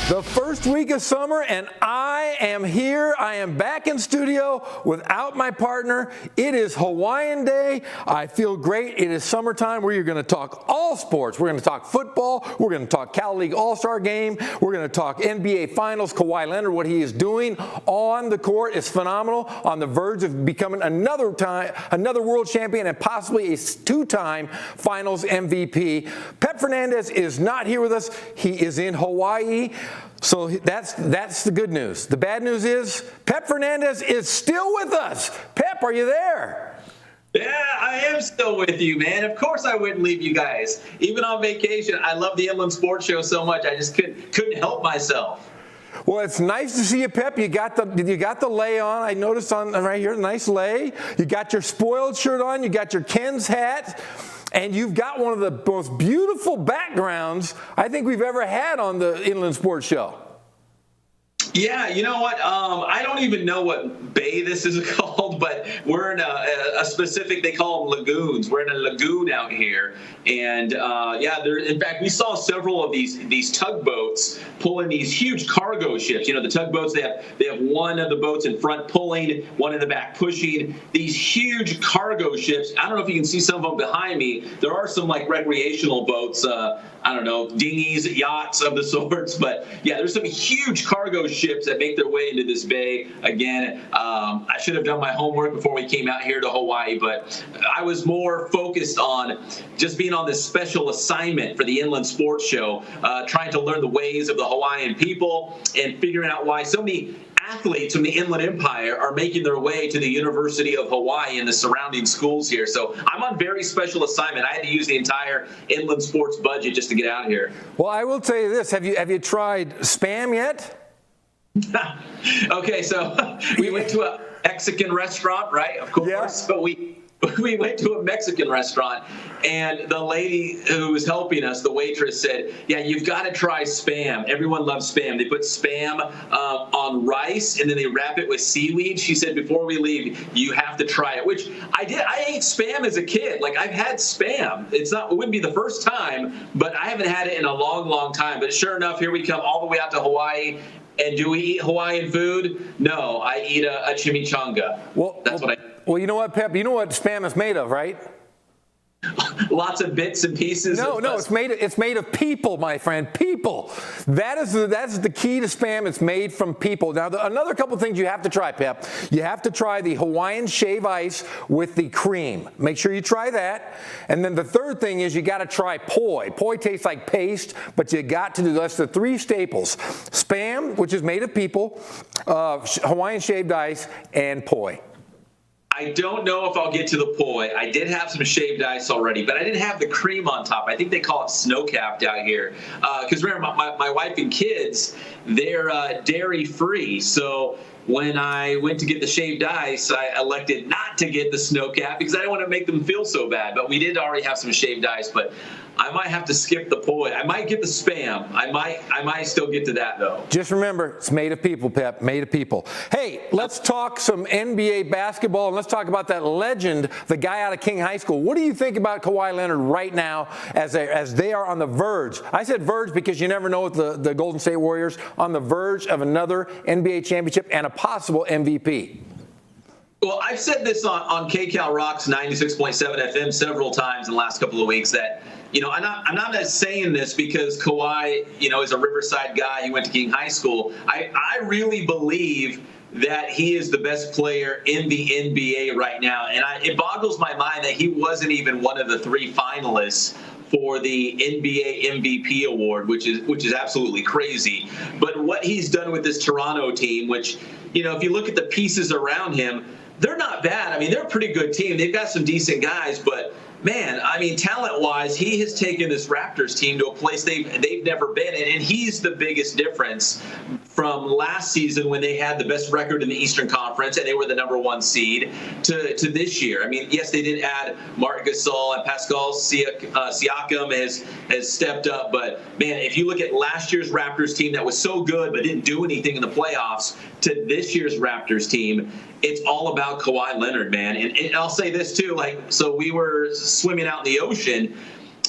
The first week of summer, and I am here. I am back in studio without my partner. It is Hawaiian Day. I feel great. It is summertime. We're going to talk all sports. We're going to talk football. We're going to talk Cal League All-Star Game. We're going to talk NBA Finals. Kawhi Leonard, what he is doing on the court is phenomenal. On the verge of becoming another world champion and possibly a two-time Finals MVP. Pep Fernandez is not here with us. He is in Hawaii. So that's the good news. The bad news is Pep Fernandez is still with us. Pep, are you there? Yeah, I am still with you, man. Of course I wouldn't leave you guys. Even on vacation, I love the Inland Sports Show so much. I just couldn't help myself. Well, it's nice to see you, Pep. You got the lei on. I noticed on right here, nice lei. You got your spoiled shirt on. You got your Ken's hat. And you've got one of the most beautiful backgrounds I think we've ever had on the Inland Sports Show. Yeah, you know what? I don't even know what bay this is called, but we're in a specific, they call them lagoons. We're in a lagoon out here. And in fact, we saw several of these tugboats pulling these huge cargo ships. You know, the tugboats, they have one of the boats in front pulling, one in the back pushing. These huge cargo ships. I don't know if you can see some of them behind me. There are some like recreational boats, dinghies, yachts of the sorts. But yeah, there's some huge cargo ships that make their way into this bay. Again, I should have done my homework before we came out here to Hawaii, but I was more focused on just being on this special assignment for the Inland Sports Show, trying to learn the ways of the Hawaiian people and figuring out why so many athletes from the Inland Empire are making their way to the University of Hawaii and the surrounding schools here. So I'm on very special assignment. I had to use the entire Inland Sports budget just to get out here. Well, I will tell you this. Have you tried Spam yet? Okay, so we went to a Mexican restaurant, right? Of course. Yeah. So we went to a Mexican restaurant, and the lady who was helping us, the waitress, said, yeah, you've got to try Spam. Everyone loves Spam. They put Spam on rice, and then they wrap it with seaweed. She said, before we leave, you have to try it, which I did. I ate Spam as a kid. Like, I've had Spam. It wouldn't be the first time, but I haven't had it in a long, long time. But sure enough, here we come all the way out to Hawaii. And do we eat Hawaiian food? No, I eat a chimichanga. That's what I eat. Well, you know what, Pep? You know what Spam is made of, right? Lots of bits and pieces. No, it's made of people, my friend. People. That's the key to Spam. It's made from people. Now, another couple things you have to try, Pep. You have to try the Hawaiian shave ice with the cream. Make sure you try that. And then the third thing is you got to try poi. Poi tastes like paste, but you got to do that's the three staples: Spam, which is made of people, Hawaiian shaved ice, and poi. I don't know if I'll get to the poi. I did have some shaved ice already, but I didn't have the cream on top. I think they call it snow-capped out here. Because remember, my wife and kids, they're dairy-free. So when I went to get the shaved ice, I elected not to get the snow-cap because I didn't want to make them feel so bad. But we did already have some shaved ice, but I might have to skip the poi. I might get the Spam. I might still get to that, though. Just remember, it's made of people, Pep, made of people. Hey, let's talk some NBA basketball, and let's talk about that legend, the guy out of King High School. What do you think about Kawhi Leonard right now as they are on the verge? I said verge because you never know with the Golden State Warriors on the verge of another NBA championship and a possible MVP. Well, I've said this on KCal Rocks 96.7 FM several times in the last couple of weeks that, I'm not just saying this because Kawhi, is a Riverside guy. He went to King High School. I really believe that he is the best player in the NBA right now. And it boggles my mind that he wasn't even one of the three finalists for the NBA MVP award, which is absolutely crazy. But what he's done with this Toronto team, which, if you look at the pieces around him, they're not bad. I mean, they're a pretty good team. They've got some decent guys, but man, I mean, talent-wise, he has taken this Raptors team to a place they've never been in, and he's the biggest difference from last season when they had the best record in the Eastern Conference and they were the number one seed to this year. I mean, yes, they did add Marc Gasol and Pascal Siakam has stepped up, but man, if you look at last year's Raptors team that was so good but didn't do anything in the playoffs to this year's Raptors team, it's all about Kawhi Leonard, man. And I'll say this too, so we were swimming out in the ocean,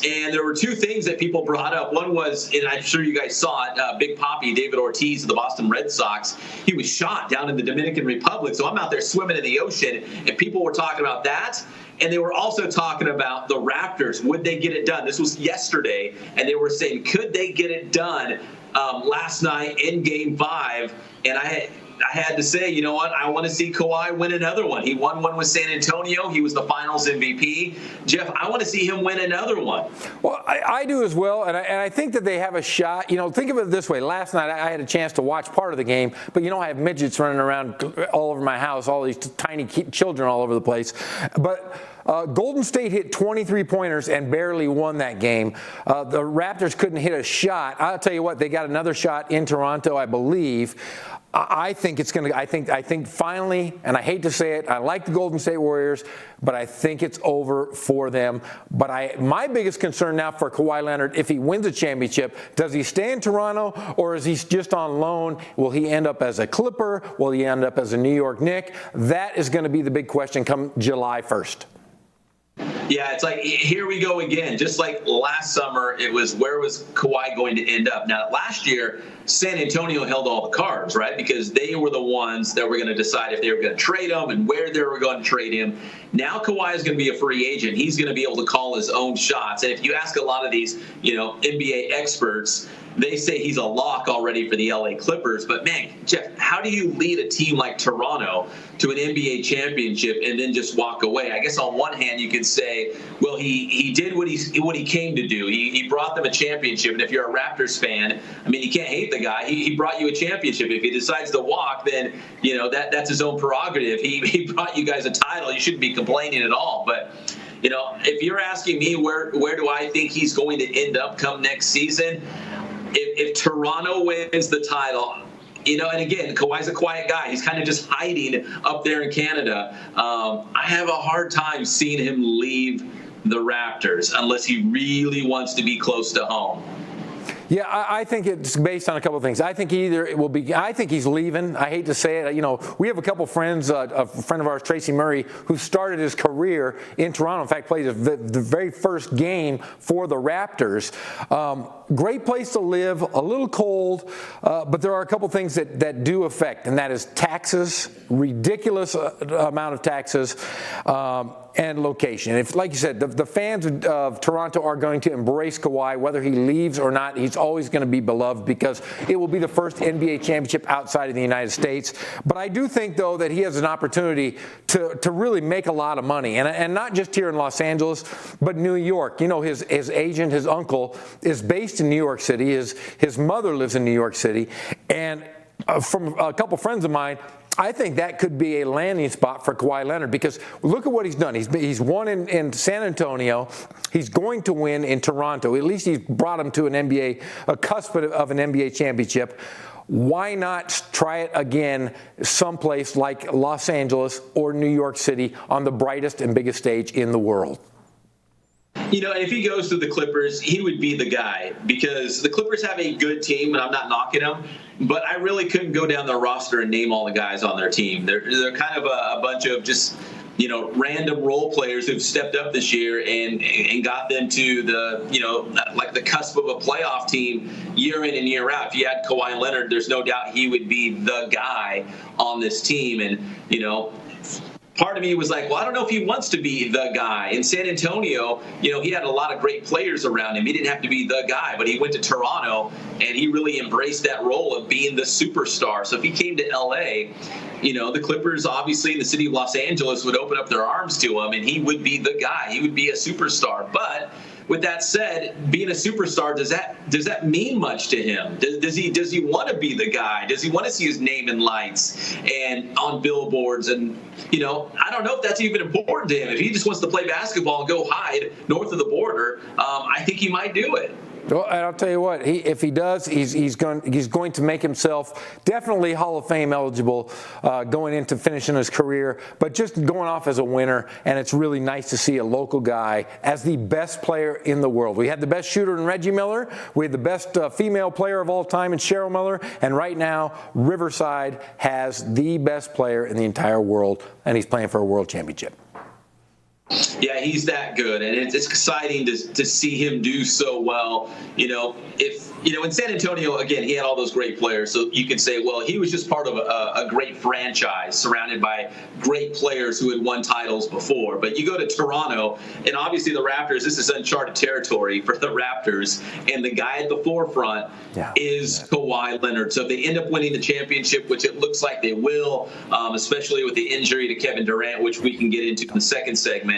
And there were two things that people brought up. One was, and I'm sure you guys saw it, Big Papi, David Ortiz of the Boston Red Sox, he was shot down in the Dominican Republic. So I'm out there swimming in the ocean, and people were talking about that. And they were also talking about the Raptors. Would they get it done? This was yesterday, and they were saying, could they get it done last night in Game 5? And I had to say, you know what? I want to see Kawhi win another one. He won one with San Antonio. He was the Finals MVP. Jeff, I want to see him win another one. Well, I do as well, and I think that they have a shot. You know, think of it this way. Last night I had a chance to watch part of the game, but you know I have midgets running around all over my house, all these tiny children all over the place. But Golden State hit 23-pointers and barely won that game. The Raptors couldn't hit a shot. I'll tell you what, they got another shot in Toronto, I believe. I think it's going to. I think finally, and I hate to say it, I like the Golden State Warriors, but I think it's over for them. But my biggest concern now for Kawhi Leonard, if he wins a championship, does he stay in Toronto or is he just on loan? Will he end up as a Clipper? Will he end up as a New York Knick? That is going to be the big question come July 1st. Yeah, it's like, here we go again. Just like last summer, it was where was Kawhi going to end up? Now, last year, San Antonio held all the cards, right? Because they were the ones that were going to decide if they were going to trade him and where they were going to trade him. Now Kawhi is going to be a free agent. He's going to be able to call his own shots. And if you ask a lot of these, NBA experts, they say he's a lock already for the LA Clippers. But man, Jeff, how do you lead a team like Toronto to an NBA championship and then just walk away? I guess on one hand you could say, well, he did what he came to do. He brought them a championship. And if you're a Raptors fan, I mean, you can't hate the guy. He brought you a championship. If he decides to walk, then that's his own prerogative. He brought you guys a title. You shouldn't be complaining at all. But if you're asking me where do I think he's going to end up come next season, if Toronto wins the title, and again, Kawhi's a quiet guy. He's kind of just hiding up there in Canada. I have a hard time seeing him leave the Raptors unless he really wants to be close to home. Yeah, I think it's based on a couple of things. I think I think he's leaving. I hate to say it. We have a couple of friends, a friend of ours, Tracy Murray, who started his career in Toronto. In fact, played the very first game for the Raptors. Great place to live, a little cold, but there are a couple of things that do affect, and that is taxes, ridiculous amount of taxes, and location. If, like you said, the fans of Toronto are going to embrace Kawhi, whether he leaves or not. He's always going to be beloved because it will be the first NBA championship outside of the United States. But I do think, though, that he has an opportunity to really make a lot of money, and not just here in Los Angeles, but New York. His agent, his uncle, is based in New York City. His mother lives in New York City, and from a couple friends of mine, I think that could be a landing spot for Kawhi Leonard because look at what he's done. He's won in San Antonio. He's going to win in Toronto. At least he's brought him to a cusp of an NBA championship. Why not try it again someplace like Los Angeles or New York City on the brightest and biggest stage in the world? And if he goes to the Clippers, he would be the guy because the Clippers have a good team, and I'm not knocking them, but I really couldn't go down the roster and name all the guys on their team. They're kind of a bunch of just random role players who've stepped up this year and got them to the like the cusp of a playoff team year in and year out. If you had Kawhi Leonard, there's no doubt he would be the guy on this team, and part of me was like, well, I don't know if he wants to be the guy. In San Antonio, he had a lot of great players around him. He didn't have to be the guy, but he went to Toronto, and he really embraced that role of being the superstar. So if he came to L.A., the Clippers, obviously, in the city of Los Angeles, would open up their arms to him, and he would be the guy. He would be a superstar. But with that said, being a superstar, does that mean much to him? Does he want to be the guy? Does he want to see his name in lights and on billboards? And I don't know if that's even important to him. If he just wants to play basketball and go hide north of the border, I think he might do it. Well, and I'll tell you what, if he does, he's going to make himself definitely Hall of Fame eligible going into finishing his career, but just going off as a winner, and it's really nice to see a local guy as the best player in the world. We had the best shooter in Reggie Miller, we had the best female player of all time in Cheryl Miller, and right now Riverside has the best player in the entire world, and he's playing for a world championship. Yeah, he's that good, and it's exciting to see him do so well. In San Antonio, again, he had all those great players, so you could say, well, he was just part of a great franchise surrounded by great players who had won titles before. But you go to Toronto, and obviously the Raptors, this is uncharted territory for the Raptors, and the guy at the forefront is Kawhi Leonard. So if they end up winning the championship, which it looks like they will, especially with the injury to Kevin Durant, which we can get into in the second segment.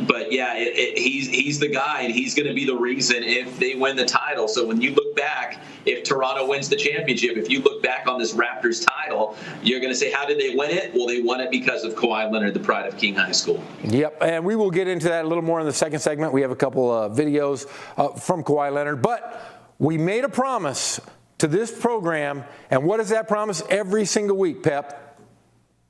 But yeah, he's the guy, and he's going to be the reason if they win the title. So when you look back, if Toronto wins the championship, if you look back on this Raptors title, you're going to say, how did they win it? Well, they won it because of Kawhi Leonard, the pride of King High School. Yep, and we will get into that a little more in the second segment. We have a couple of videos from Kawhi Leonard, but we made a promise to this program, and what is that promise? Every single week, Pep.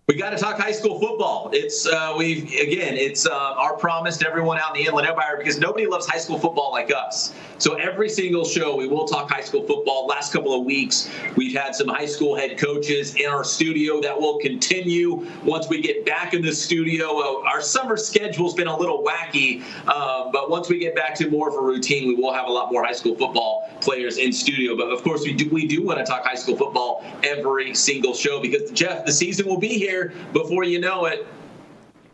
We got to talk high school football. It's our promise to everyone out in the Inland Empire, because nobody loves high school football like us. So every single show, we will talk high school football. Last couple of weeks, we've had some high school head coaches in our studio. That will continue once we get back in the studio. Our summer schedule's been a little wacky, but once we get back to more of a routine, we will have a lot more high school football players in studio. But of course, we do want to talk high school football every single show, because Jeff, the season will be here before you know it.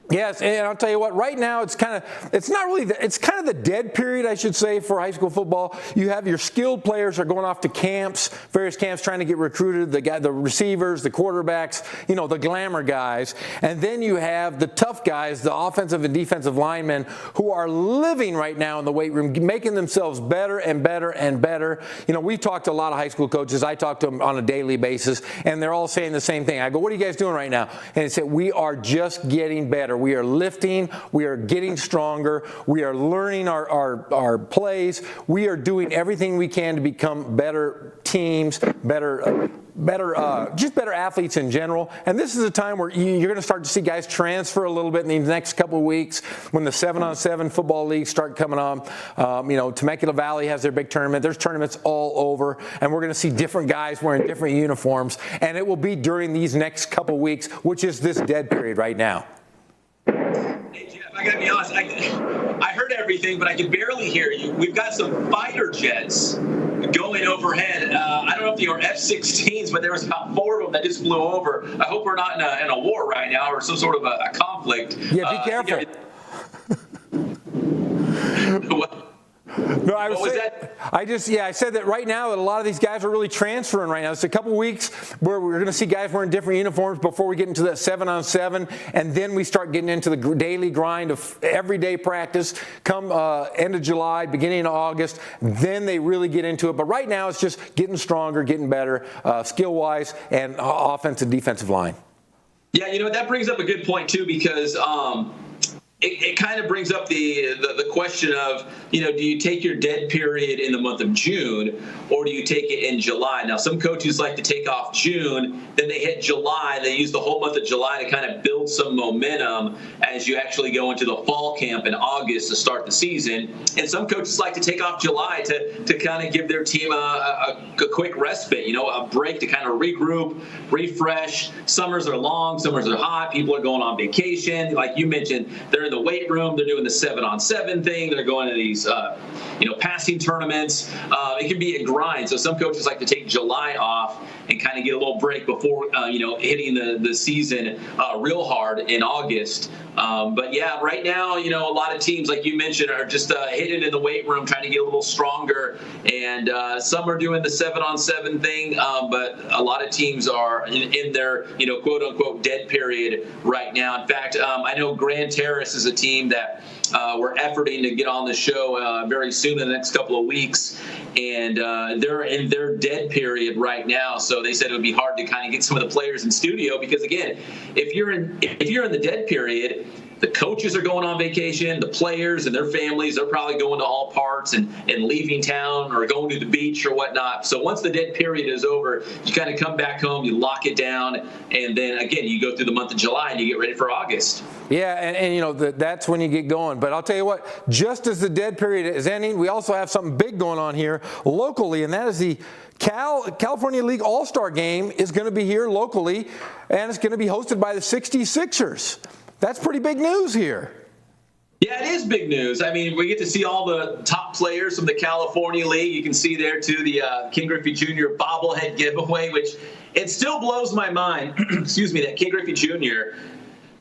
Yes, and I'll tell you what, right now it's kind of the dead period, I should say, for high school football. You have your skilled players are going off to camps, various camps, trying to get recruited, the receivers, the quarterbacks, the glamour guys. And then you have the tough guys, the offensive and defensive linemen, who are living right now in the weight room, making themselves better and better and better. We've talked to a lot of high school coaches. I talk to them on a daily basis, and they're all saying the same thing. I go, what are you guys doing right now? And they say, we are just getting better. We are lifting. We are getting stronger. We are learning our plays. We are doing everything we can to become better teams, better athletes in general. And this is a time where you're going to start to see guys transfer a little bit in the next couple of weeks when the 7-on-7 football leagues start coming on. Temecula Valley has their big tournament. There's tournaments all over, and we're going to see different guys wearing different uniforms. And it will be during these next couple of weeks, which is this dead period right now. Hey, Jeff, I got to be honest. I heard everything, but I could barely hear you. We've got some fighter jets going overhead. I don't know if they were F-16s, but there was about 4 of them that just flew over. I hope we're not in a war right now or some sort of a conflict. Yeah, be careful. No, I said that right now that a lot of these guys are really transferring right now. It's a couple weeks where we're going to see guys wearing different uniforms before we get into that 7-on-7, and then we start getting into the daily grind of everyday practice come end of July, beginning of August. Then they really get into it. But right now it's just getting stronger, getting better, skill-wise, and offensive, defensive line. Yeah, that brings up a good point, too, because it kind of brings up the question of, do you take your dead period in the month of June, or do you take it in July? Now, some coaches like to take off June, then they hit July. They use the whole month of July to kind of build some momentum as you actually go into the fall camp in August to start the season. And some coaches like to take off July to kind of give their team a quick respite, a break to kind of regroup, refresh. Summers are long, summers are hot. People are going on vacation. Like you mentioned, they're in the weight room. They're doing the 7-on-7 thing. They're going to these, passing tournaments. It can be a grind. So some coaches like to take July off and kind of get a little break before, hitting the season real hard in August. But yeah, right now, a lot of teams, like you mentioned, are just hitting in the weight room, trying to get a little stronger. And some are doing the 7-on-7 thing, but a lot of teams are in their, quote unquote, dead period right now. In fact, I know Grand Terrace is a team that we're efforting to get on the show very soon in the next couple of weeks. And they're in their dead period right now. So they said it would be hard to kind of get some of the players in studio because, again, if you're in the dead period, the coaches are going on vacation, the players and their families, they're probably going to all parts and leaving town or going to the beach or whatnot. So once the dead period is over, you kind of come back home, you lock it down, and then, again, you go through the month of July and you get ready for August. Yeah, and that's when you get going. But I'll tell you what, just as the dead period is ending, we also have something big going on here locally, and that is the California League All-Star Game is going to be here locally, and it's going to be hosted by the 66ers. That's pretty big news here. Yeah, it is big news. I mean, we get to see all the top players from the California League. You can see there, too, the King Griffey Jr. bobblehead giveaway, which it still blows my mind, excuse me, that King Griffey Jr.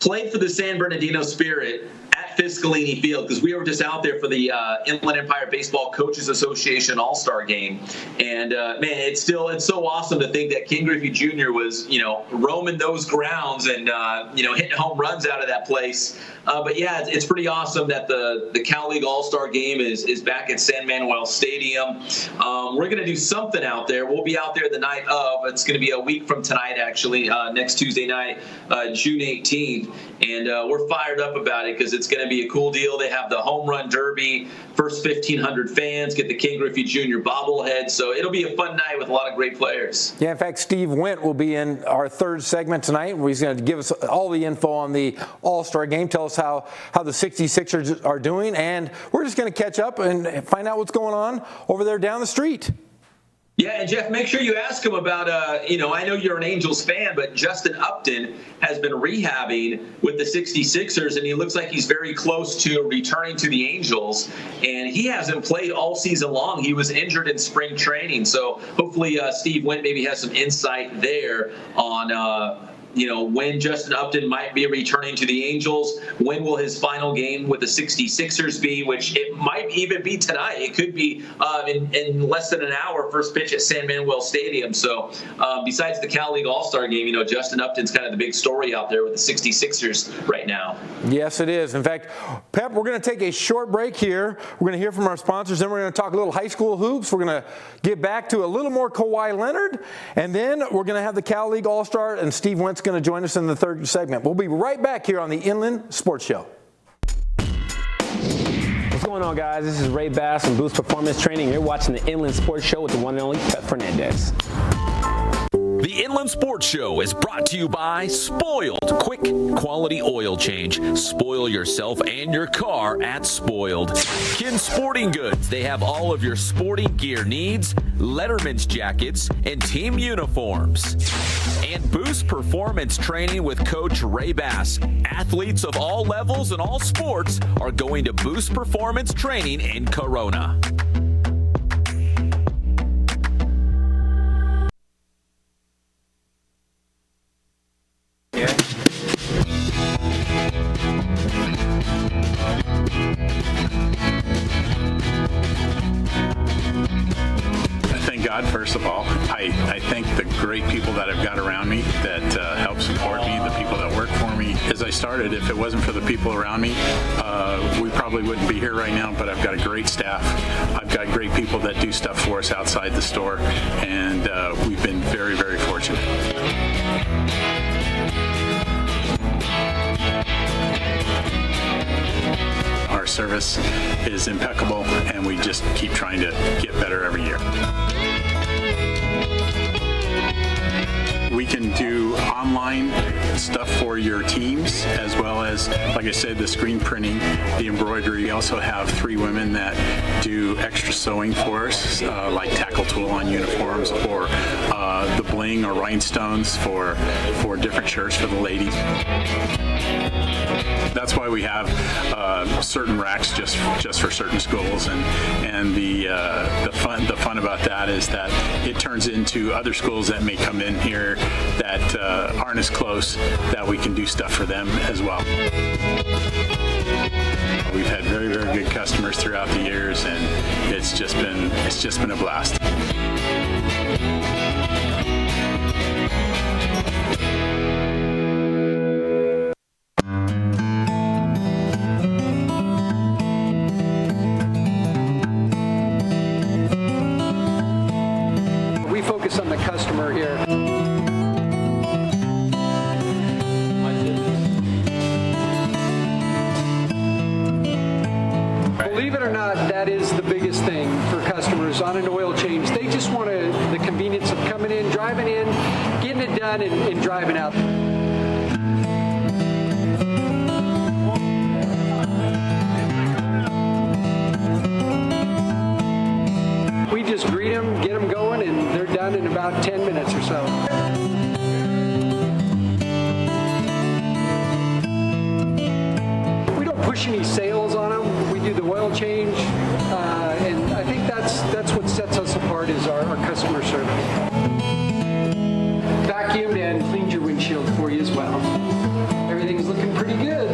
played for the San Bernardino Spirit at Fiscalini Field, because we were just out there for the Inland Empire Baseball Coaches Association All-Star Game. And, man, it's so awesome to think that King Griffey Jr. was, roaming those grounds and, hitting home runs out of that place. But, yeah, it's pretty awesome that the Cal League All-Star Game is back at San Manuel Stadium. We're going to do something out there. We'll be out there the night of. It's going to be a week from tonight, actually, next Tuesday night, June 18th. And we're fired up about it because it's going to be a cool deal. They have the home run derby, first 1,500 fans get the King Griffey Jr. bobblehead. So it'll be a fun night with a lot of great players. Yeah, in fact, Steve Wendt will be in our third segment tonight, where he's going to give us all the info on the All-Star Game, tell us how the 66ers are doing, and we're just going to catch up and find out what's going on over there down the street. Yeah, and Jeff, make sure you ask him about, I know you're an Angels fan, but Justin Upton has been rehabbing with the 66ers, and he looks like he's very close to returning to the Angels, and he hasn't played all season long. He was injured in spring training, so hopefully Steve Wendt maybe has some insight there on when Justin Upton might be returning to the Angels. When will his final game with the 66ers be, which it might even be tonight. It could be in less than an hour, first pitch at San Manuel Stadium. So besides the Cal League All-Star Game, Justin Upton's kind of the big story out there with the 66ers right now. Yes, it is. In fact, Pep, we're going to take a short break here. We're going to hear from our sponsors, then we're going to talk a little high school hoops. We're going to get back to a little more Kawhi Leonard, and then we're going to have the Cal League All-Star, and Steve Wendt's going to join us in the third segment. We'll be right back here on the Inland Sports Show. What's going on, guys? This is Ray Bass from Boost Performance Training. You're watching the Inland Sports Show with the one and only Pep Fernandez. The Inland Sports Show is brought to you by Spoiled. Quick, quality oil change. Spoil yourself and your car at Spoiled. Kin Sporting Goods. They have all of your sporting gear needs, Letterman's jackets, and team uniforms. And Boost Performance Training with Coach Ray Bass. Athletes of all levels and all sports are going to Boost Performance Training in Corona. First of all, I thank the great people that I've got around me that help support me, the people that work for me. As I started, if it wasn't for the people around me, we probably wouldn't be here right now, but I've got a great staff. I've got great people that do stuff for us outside the store, and we've been very, very fortunate. Our service is impeccable, and we just keep trying to get better every year. We can do online stuff for your teams, as well as, like I said, the screen printing, the embroidery. We also have 3 women that do extra sewing for us, like tackle tool on uniforms, or the bling or rhinestones for different shirts for the ladies. That's why we have certain racks just for certain schools, and the fun about that is that it turns into other schools that may come in here that aren't as close, that we can do stuff for them as well. We've had very, very good customers throughout the years, and it's just been a blast. We focus on the customer here. Believe it or not, that is the biggest thing for customers on an oil change. They just want the convenience of coming in, driving in, getting it done, and driving out. We just greet them, get them going, and they're done in about 10 minutes or so. We don't push any sales on customer service. Vacuumed and cleaned your windshield for you as well. Everything's looking pretty good.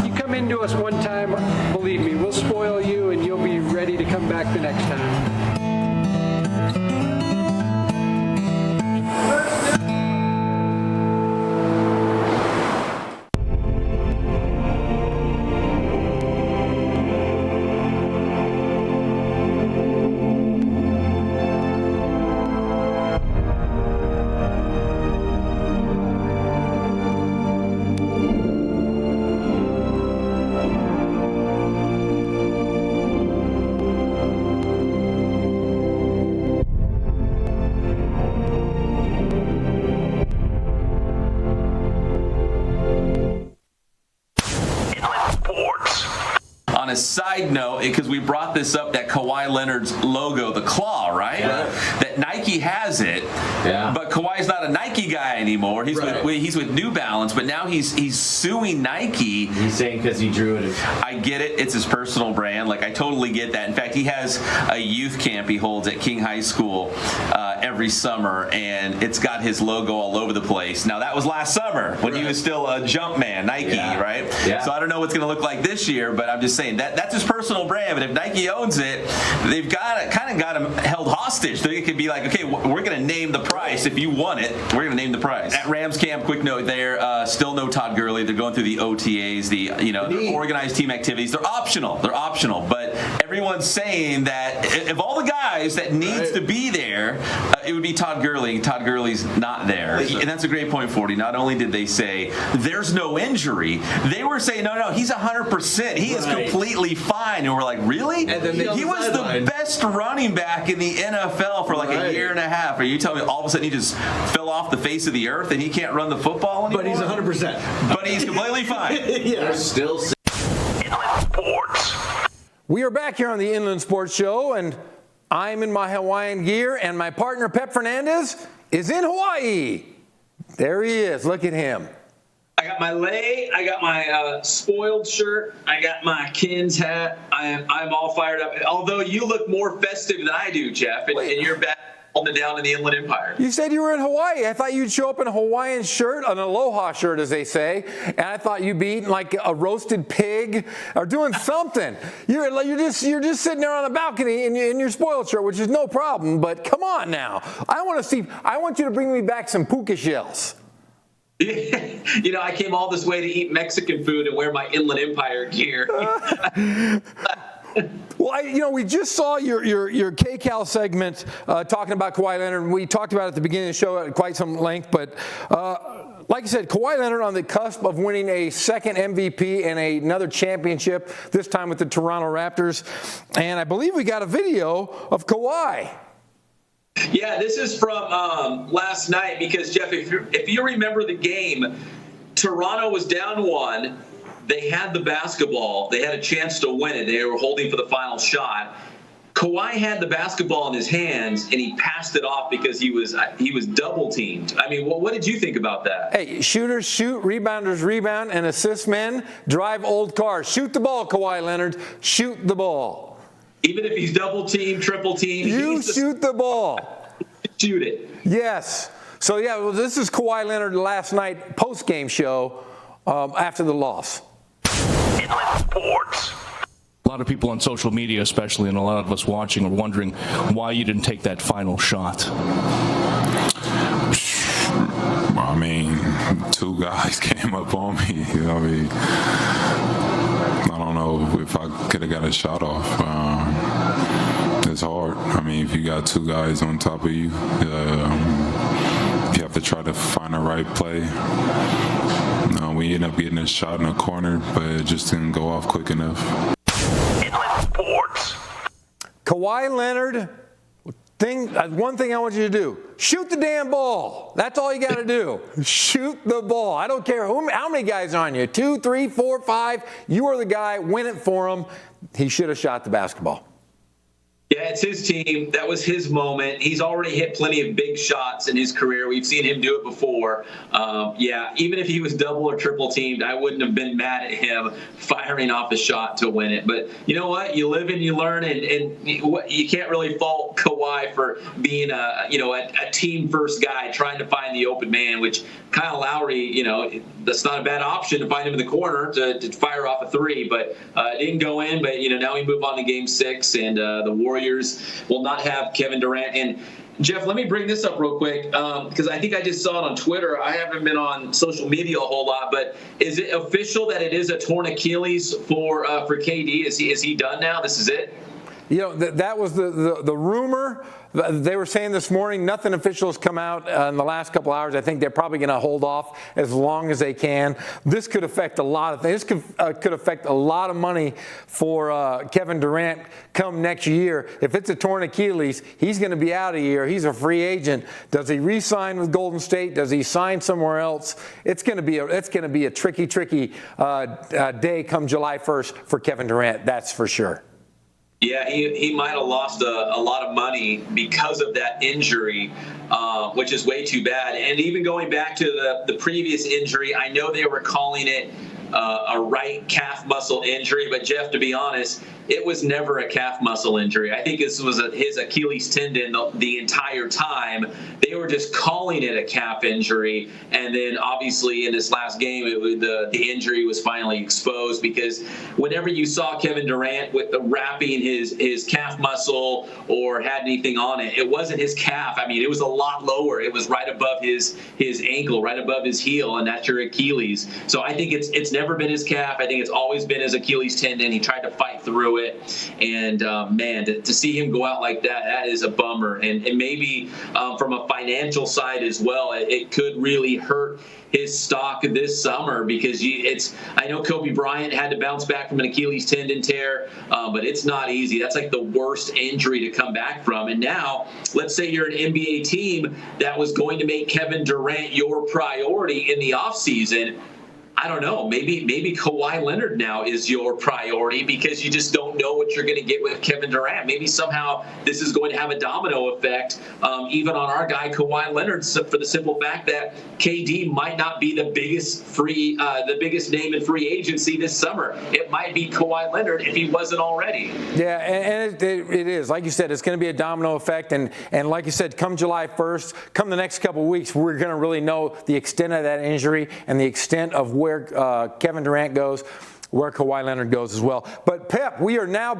You come into us one time, believe me, we'll spoil you and you'll be ready to come back the next time. On a side note, because we brought this up, that Kawhi Leonard's logo, the claw, right? Yeah. That Nike has it, but Kawhi's not a Nike guy anymore. He's with New Balance, but now he's suing Nike. He's saying because he drew it. I get it. It's his personal brand. Like, I totally get that. In fact, he has a youth camp he holds at King High School every summer, and it's got his logo all over the place. Now, that was last summer when he was still a jump man, Nike, right? Yeah. So I don't know what's going to look like this year, but I'm just saying that's his personal brand. But if Nike owns it, they've got him held hostage. So it could be like, okay, we're going to name the price. If you want it, we're going to name the price. At Rams camp, quick note there, still no Todd Gurley. They're going through the OTAs, the organized team activities. They're optional. But everyone's saying that of all the guys that needs to be there, it would be Todd Gurley. Todd Gurley's not there. And that's a great point, 40. Not only did they say there's no injury, they were saying, no, he's 100%. He is completely fine. And we're like, really? And then he was the best running back in the NFL for like a year and a half. Are you telling me all of a sudden he just fell off the face of the earth and he can't run the football anymore? But he's 100%. But he's completely fine. They're still Inland Sports. We are back here on the Inland Sports Show, and I'm in my Hawaiian gear, and my partner, Pep Fernandez, is in Hawaii. There he is. Look at him. I got my lei, I got my spoiled shirt, I got my Kins hat. I'm all fired up. Although you look more festive than I do, Jeff, and you're back holding it down in the Inland Empire. You said you were in Hawaii. I thought you'd show up in a Hawaiian shirt, an aloha shirt, as they say, and I thought you'd be eating like a roasted pig or doing something. You're just sitting there on the balcony in your spoiled shirt, which is no problem. But come on now, I want you to bring me back some puka shells. I came all this way to eat Mexican food and wear my Inland Empire gear. Well, we just saw your KCAL segment talking about Kawhi Leonard. We talked about it at the beginning of the show at quite some length, but like I said, Kawhi Leonard on the cusp of winning a second MVP and another championship, this time with the Toronto Raptors. And I believe we got a video of Kawhi. Yeah, this is from last night because, Jeff, if you remember the game, Toronto was down 1. They had the basketball. They had a chance to win it. They were holding for the final shot. Kawhi had the basketball in his hands, and he passed it off because he was double teamed. I mean, what did you think about that? Hey, shooters shoot, rebounders rebound, and assist men drive old cars. Shoot the ball, Kawhi Leonard. Shoot the ball. Even if he's double teamed, triple teamed, you shoot the ball. Shoot it. Yes. So, yeah, this is Kawhi Leonard last night post-game show after the loss. Inland Sports. A lot of people on social media, especially, and a lot of us watching, are wondering why you didn't take that final shot. I mean, 2 guys came up on me. I don't know if I could have got a shot off. It's hard. I mean, if you got 2 guys on top of you, you have to try to find the right play. We ended up getting a shot in the corner, but it just didn't go off quick enough. Inland Sports. Kawhi Leonard, one thing I want you to do, shoot the damn ball. That's all you got to do. Shoot the ball. I don't care how many guys are on you, 2, 3, 4, 5. You are the guy. Win it for him. He should have shot the basketball. Yeah, it's his team. That was his moment. He's already hit plenty of big shots in his career. We've seen him do it before. Yeah, even if he was double or triple teamed, I wouldn't have been mad at him firing off a shot to win it. But you know what? You live and you learn, and you can't really fault Kawhi for being a team first guy trying to find the open man, which Kyle Lowry, that's not a bad option to find him in the corner to fire off a three, but it didn't go in. But now we move on to Game 6, and the Warriors will not have Kevin Durant. And Jeff, let me bring this up real quick because I think I just saw it on Twitter. I haven't been on social media a whole lot, but is it official that it is a torn Achilles for KD? Is he done now? This is it? That was the rumor. They were saying this morning, nothing official has come out in the last couple hours. I think they're probably going to hold off as long as they can. This could affect a lot of things. This could affect a lot of money for Kevin Durant come next year. If it's a torn Achilles, he's going to be out a year. He's a free agent. Does he re-sign with Golden State? Does he sign somewhere else? It's going to be a tricky day come July 1st for Kevin Durant. That's for sure. Yeah, he might have lost a lot of money because of that injury, which is way too bad. And even going back to the previous injury, I know they were calling it a right calf muscle injury, but Jeff, to be honest, it was never a calf muscle injury. I think this was his Achilles tendon the entire time. They were just calling it a calf injury, and then obviously in this last game, the injury was finally exposed because whenever you saw Kevin Durant with wrapping his calf muscle or had anything on it, it wasn't his calf. I mean, it was a lot lower. It was right above his ankle, right above his heel, and that's your Achilles. So I think it's never been his calf. I think it's always been his Achilles tendon. He tried to fight through it, and man, to see him go out like that is a bummer. And maybe from a financial side as well, it could really hurt his stock this summer because I know Kobe Bryant had to bounce back from an Achilles tendon tear, but it's not easy. That's like the worst injury to come back from. And now, let's say you're an NBA team that was going to make Kevin Durant your priority in the offseason. I don't know, maybe Kawhi Leonard now is your priority because you just don't know what you're going to get with Kevin Durant. Maybe somehow this is going to have a domino effect even on our guy Kawhi Leonard for the simple fact that KD might not be the biggest name in free agency this summer. It might be Kawhi Leonard if he wasn't already. Yeah, and it is. Like you said, it's going to be a domino effect. And like you said, come July 1st, come the next couple of weeks, we're going to really know the extent of that injury and the extent of where Kevin Durant goes, where Kawhi Leonard goes as well. But Pep, we are now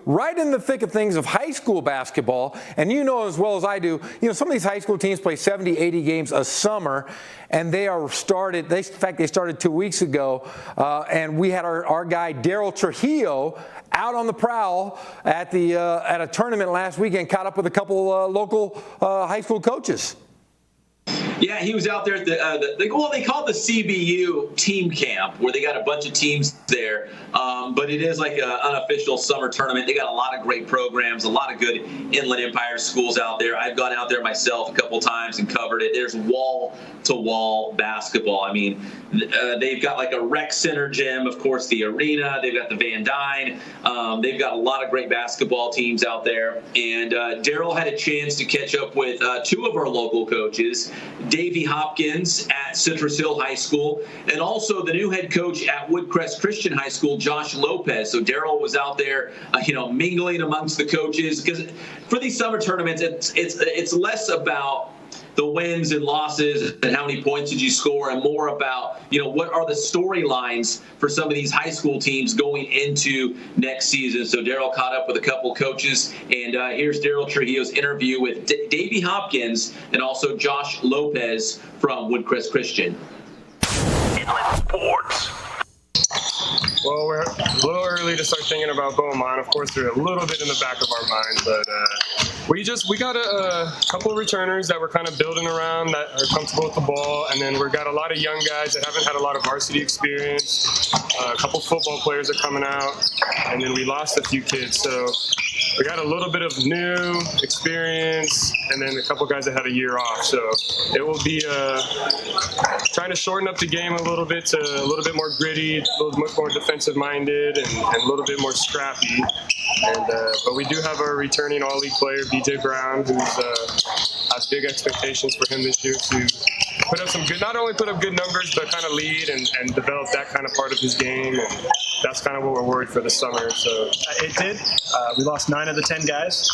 right in the thick of things of high school basketball. And you know as well as I do, some of these high school teams play 70, 80 games a summer, and they started 2 weeks ago. And we had our guy Daryl Trujillo out on the prowl at a tournament last weekend, caught up with a couple local high school coaches. Yeah, he was out there at they call it the CBU team camp, where they got a bunch of teams there. But it is like an unofficial summer tournament. They got a lot of great programs, a lot of good Inland Empire schools out there. I've gone out there myself a couple times and covered it. There's wall-to-wall basketball. I mean, they've got like a rec center gym, of course, the arena. They've got the Van Dyne. They've got a lot of great basketball teams out there. And Daryl had a chance to catch up with two of our local coaches, Davey Hopkins at Citrus Hill High School, and also the new head coach at Woodcrest Christian High School, Josh Lopez. So Daryl was out there, mingling amongst the coaches, because for these summer tournaments, it's less about the wins and losses and how many points did you score, and more about, what are the storylines for some of these high school teams going into next season. So Daryl caught up with a couple coaches, and here's Daryl Trujillo's interview with Davey Hopkins and also Josh Lopez from Woodcrest Christian. Inland Sports. Well, we're a little early to start thinking about Beaumont. Of course, they're a little bit in the back of our mind, but we got a couple of returners that we're kind of building around that are comfortable with the ball, and then we've got a lot of young guys that haven't had a lot of varsity experience. A couple football players are coming out, and then we lost a few kids, so we got a little bit of new experience, and then a couple guys that had a year off. So it will be trying to shorten up the game a little bit to a little bit more gritty, a little bit more defensive-minded, and a little bit more scrappy. But we do have our returning all-league player, BJ Brown, who's has big expectations for him this year to put up some good, not only put up good numbers, but kind of lead and develop that kind of part of his game. And that's kind of what we're worried for the summer. So it did. We lost 9 of the 10 guys.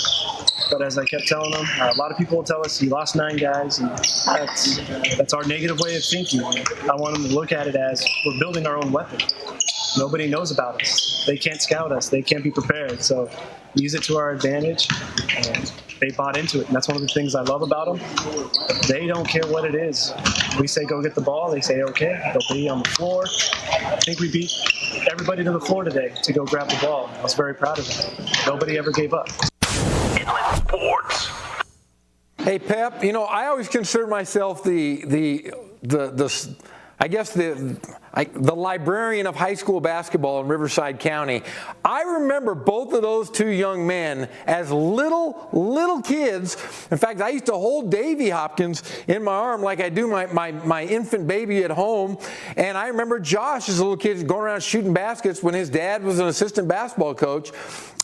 But as I kept telling them, a lot of people will tell us you lost 9 guys, and that's our negative way of thinking. I want them to look at it as we're building our own weapon. Nobody knows about us. They can't scout us. They can't be prepared. So use it to our advantage. And they bought into it, and that's one of the things I love about them. They don't care what it is. We say go get the ball. They say okay. They'll be on the floor. I think we beat everybody to the floor today to go grab the ball. I was very proud of them. Nobody ever gave up. Inland Sports. Hey, Pep, you know, I always consider myself the librarian of high school basketball in Riverside County. I remember both of those two young men as little kids. In fact, I used to hold Davy Hopkins in my arm like I do my infant baby at home. And I remember Josh as a little kid going around shooting baskets when his dad was an assistant basketball coach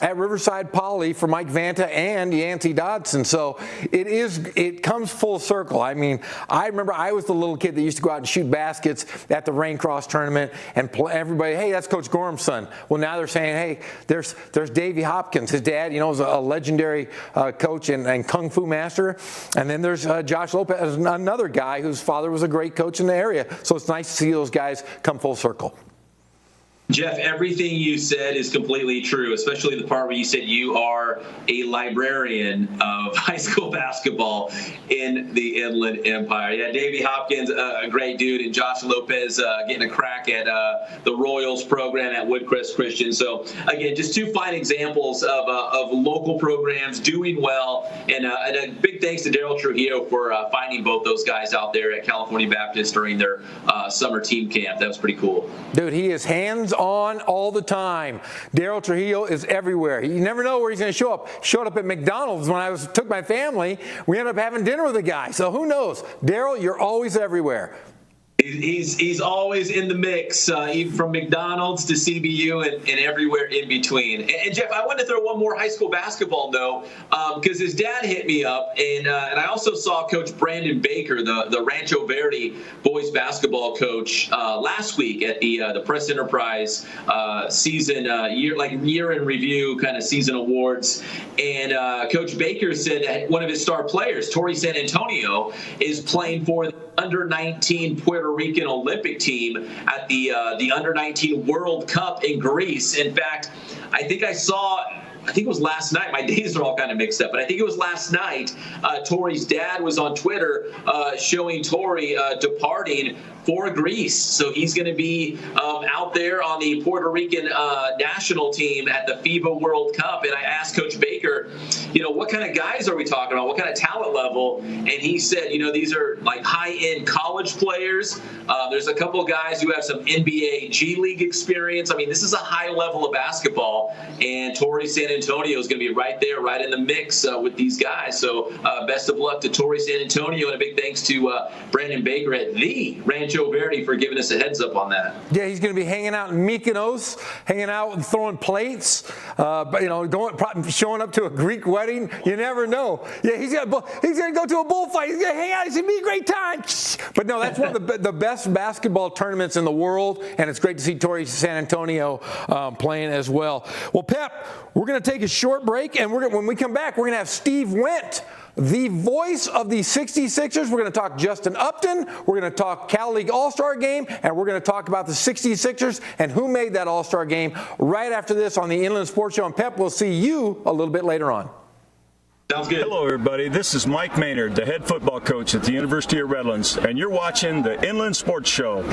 at Riverside Poly for Mike Vanta and Yancey Dodson. So it comes full circle. I mean, I remember I was the little kid that used to go out and shoot baskets at the Raincross tournament and play everybody, hey, that's Coach Gorham's son. Well, now they're saying, hey, there's Davy Hopkins. His dad, you know, was a legendary coach and kung fu master. And then there's Josh Lopez, another guy whose father was a great coach in the area. So it's nice to see those guys come full circle. Jeff, everything you said is completely true, especially the part where you said you are a librarian of high school basketball in the Inland Empire. Yeah, Davey Hopkins, a great dude, and Josh Lopez getting a crack at the Royals program at Woodcrest Christian. So, again, just two fine examples of local programs doing well. And a big thanks to Daryl Trujillo for finding both those guys out there at California Baptist during their summer team camp. That was pretty cool. Dude, he is hands-on all the time. Daryl Trujillo is everywhere. You never know where he's going to show up. Showed up at McDonald's when I took my family. We ended up having dinner with the guy. So who knows? Daryl, you're always everywhere. He's always in the mix, even from McDonald's to CBU and everywhere in between. And Jeff, I wanted to throw one more high school basketball note because his dad hit me up, and I also saw Coach Brandon Baker, the Rancho Verde boys basketball coach, last week at the Press Enterprise season year in review kind of season awards. And Coach Baker said that one of his star players, Torrey San Antonio, is playing for the under-19 Puerto Rican Olympic team at the under-19 World Cup in Greece. In fact, I think it was last night. My days are all kind of mixed up, but I think it was last night. Torrey's dad was on Twitter showing Torrey departing for Greece. So he's going to be out there on the Puerto Rican national team at the FIBA World Cup. And I asked Coach Baker, you know, what kind of guys are we talking about? What kind of talent level? And he said, you know, these are like high-end college players. There's a couple of guys who have some NBA G League experience. I mean, this is a high level of basketball. And Torrey San Antonio is going to be right there, right in the mix with these guys. So best of luck to Torrey San Antonio, and a big thanks to Brandon Baker at the Rancho Verde for giving us a heads up on that. Yeah, he's going to be hanging out in Mykonos, hanging out and throwing plates, but you know, showing up to a Greek wedding. You never know. Yeah, he's going to go to a bullfight. He's going to hang out. It's going to be a great time. But no, that's one of the best basketball tournaments in the world, and it's great to see Torrey San Antonio playing as well. Well, Pep, we're going to take a short break, and when we come back, we're going to have Steve Wendt, the voice of the 66ers. We're going to talk Justin Upton. We're going to talk Cal League All-Star Game, and we're going to talk about the 66ers and who made that All-Star Game right after this on the Inland Sports Show. And Pep, we'll see you a little bit later on. Sounds good. Hello, everybody. This is Mike Maynard, the head football coach at the University of Redlands, and you're watching the Inland Sports Show.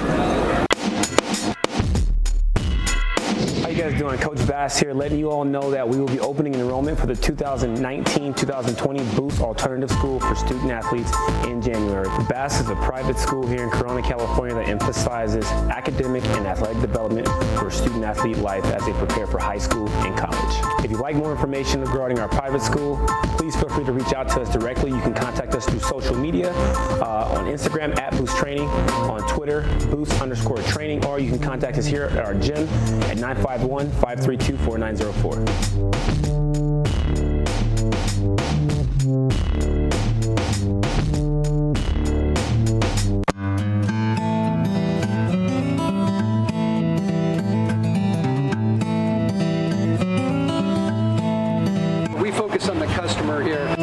How you guys doing? Coach Bass here, letting you all know that we will be opening enrollment for the 2019-2020 Boost Alternative School for student athletes in January. Bass is a private school here in Corona, California that emphasizes academic and athletic development for student athlete life as they prepare for high school and college. If you'd like more information regarding our private school, please feel free to reach out to us directly. You can contact us through social media, on Instagram at Boost Training, on Twitter, Boost_Training, or you can contact us here at our gym at 951 601-532-4904. We focus on the customer here.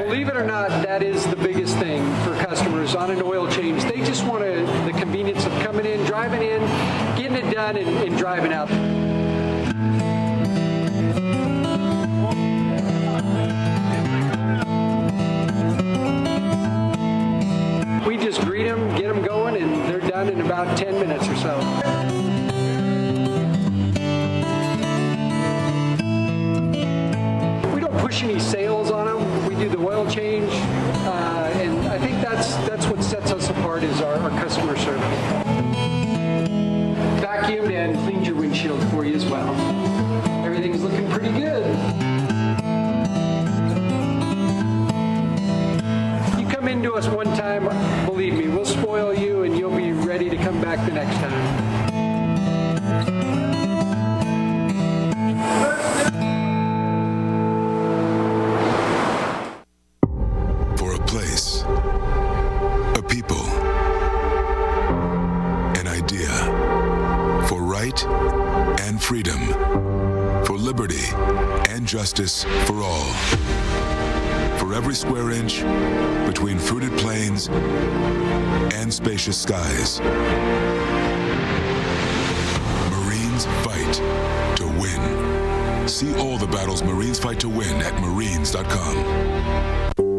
Believe it or not, that is the biggest thing for customers on an oil change. They just want the convenience of coming in, driving in, getting it done, and driving out. We just greet them, get them going, and they're done in about 10 minutes or so. We don't push any sales on them. We do the oil change, and I think that's what sets us apart is our customer service. Vacuumed and cleaned your windshield for you as well. Everything's looking pretty good. You come into us one time, believe me, we'll spoil you and you'll be ready to come back the next time. For a place, a people, an idea, for right and freedom, for liberty and justice for all. For every square inch between fruited plains and spacious skies. Marines fight to win. See all the battles Marines fight to win at marines.com.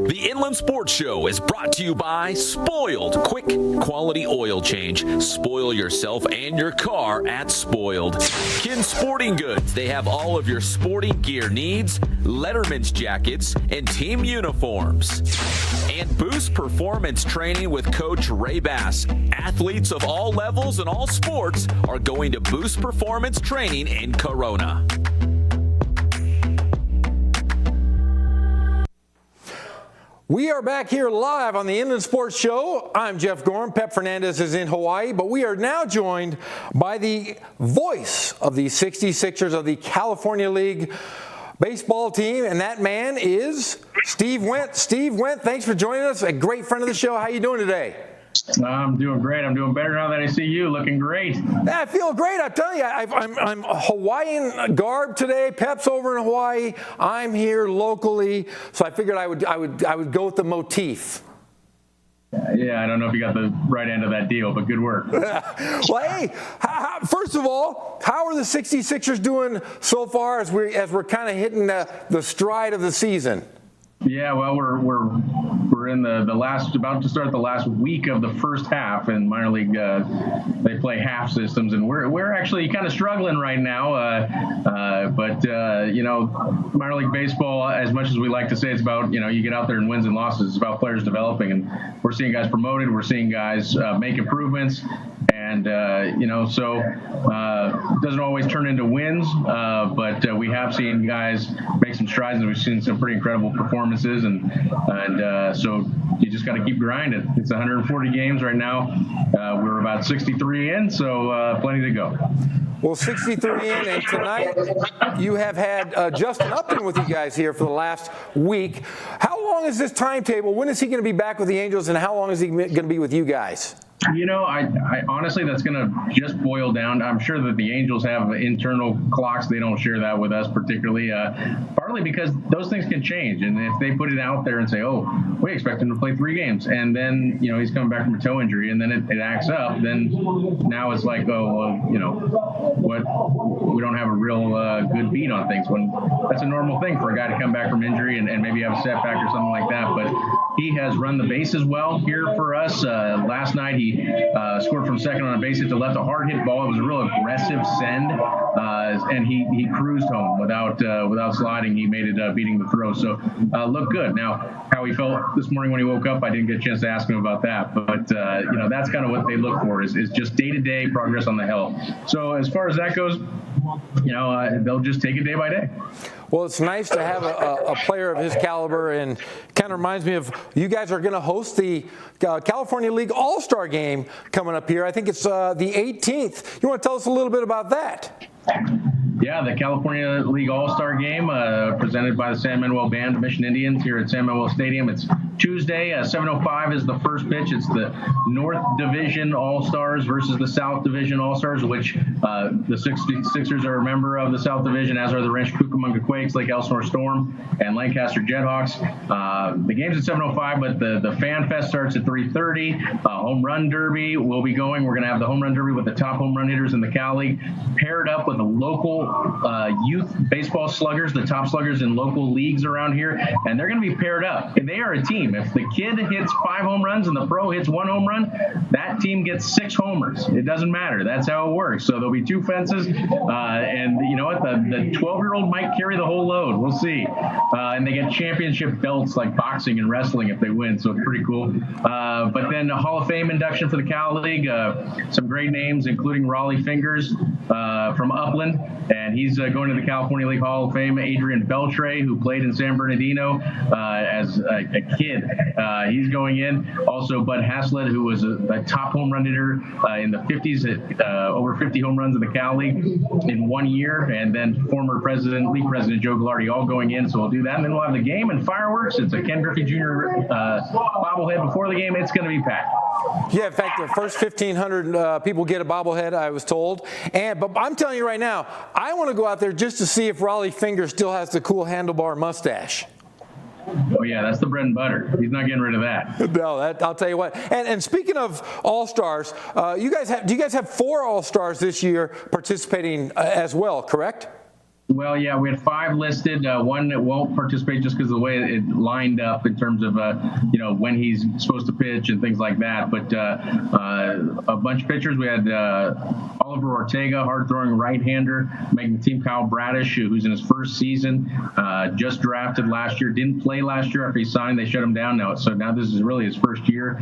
The Inland Sports Show is brought to you by Spoiled. Quick, quality oil change. Spoil yourself and your car at Spoiled. Kin Sporting Goods. They have all of your sporting gear needs, Letterman's jackets, and team uniforms. And Boost Performance Training with Coach Ray Bass. Athletes of all levels and all sports are going to Boost Performance Training in Corona. We are back here live on the Inland Sports Show. I'm Jeff Gorham. Pep Fernandez is in Hawaii, but we are now joined by the voice of the 66ers of the California League baseball team, and that man is Steve Wendt. Steve Wendt, thanks for joining us. A great friend of the show. How you doing today? I'm doing great. I'm doing better now that I see you. Looking great. Yeah, I feel great. I tell you, I'm Hawaiian garb today. Pep's over in Hawaii. I'm here locally, so I figured I would go with the motif. Yeah, I don't know if you got the right end of that deal, but good work. Well, hey, first of all, how are the 66ers doing so far as we're kind of hitting the stride of the season? Yeah, well, we're in the last, about to start the last week of the first half in minor league. They play half systems, and we're actually kind of struggling right now. But minor league baseball, as much as we like to say, it's about you get out there and wins and losses. It's about players developing, and we're seeing guys promoted. We're seeing guys make improvements, and so it doesn't always turn into wins, but we have seen guys make some strides, and we've seen some pretty incredible performances, and so you just got to keep grinding. It's 140 games right now. We're about 63 in, so plenty to go. Well, 63 in, and tonight you have had Justin Upton with you guys here for the last week. How long is this timetable? When is he going to be back with the Angels, and how long is he going to be with you guys? I honestly, that's going to just boil down. I'm sure that the Angels have internal clocks. They don't share that with us particularly, partly because those things can change. And if they put it out there and say, oh, we expect him to play 3 games, and then, he's coming back from a toe injury, and then it acts up, then now it's like, oh, well, we don't have a real good beat on things. When that's a normal thing for a guy to come back from injury and maybe have a setback or something like that. But he has run the bases well here for us. Last night he scored from second on a base hit to left, a hard hit ball. It was a real aggressive send, and he cruised home without sliding. He made it beating the throw. So looked good. Now, how he felt this morning when he woke up, I didn't get a chance to ask him about that. But that's kind of what they look for is just day-to-day progress on the health. So as far as that goes, they'll just take it day by day. Well, it's nice to have a player of his caliber, and kind of reminds me of you guys are going to host the California League All-Star Game coming up here. I think it's the 18th. You want to tell us a little bit about that? Yeah, the California League All-Star Game presented by the San Manuel Band of Mission Indians here at San Manuel Stadium. It's Tuesday, 7:05 is the first pitch. It's the North Division All-Stars versus the South Division All-Stars, which the 66ers are a member of the South Division, as are the Rancho Cucamonga Quakes, Lake Elsinore Storm, and Lancaster Jethawks. The game's at 7:05, but the Fan Fest starts at 3:30. Home Run Derby will be going. We're going to have the Home Run Derby with the top home run hitters in the Cal League paired up with the local youth baseball sluggers, the top sluggers in local leagues around here, and they're going to be paired up. And they are a team. If the kid hits 5 home runs and the pro hits 1 home run, that team gets 6 homers. It doesn't matter. That's how it works. So there'll be 2 fences, and you know what? The 12-year-old might carry the whole load. We'll see. And they get championship belts like boxing and wrestling if they win, so it's pretty cool. But then a Hall of Fame induction for the Cal League. Some great names, including Raleigh Fingers from Upland, and he's going to the California League Hall of Fame. Adrian Beltre, who played in San Bernardino as a kid, he's going in. Also, Bud Haslett, who was a top home run hitter in the 50s at over 50 home runs in the Cal League in 1 year, and then former league president Joe Gallardi, all going in. So we'll do that, and then we'll have the game and fireworks. It's a Ken Griffey Jr. bobblehead before the game. It's going to be packed. Yeah, in fact, the first 1,500 people get a bobblehead, I was told. But I'm telling you right now, I want to go out there just to see if Raleigh Fingers still has the cool handlebar mustache. Oh, yeah, that's the bread and butter. He's not getting rid of that. No, I'll tell you what. And speaking of All-Stars, do you guys have 4 All-Stars this year participating as well, correct? Well, yeah, we had 5 listed. One that won't participate just because of the way it lined up in terms of, when he's supposed to pitch and things like that. But a bunch of pitchers. We had Oliver Ortega, hard-throwing right-hander, making the team. Kyle Bradish, who's in his first season, just drafted last year. Didn't play last year after he signed. They shut him down now. So now this is really his first year.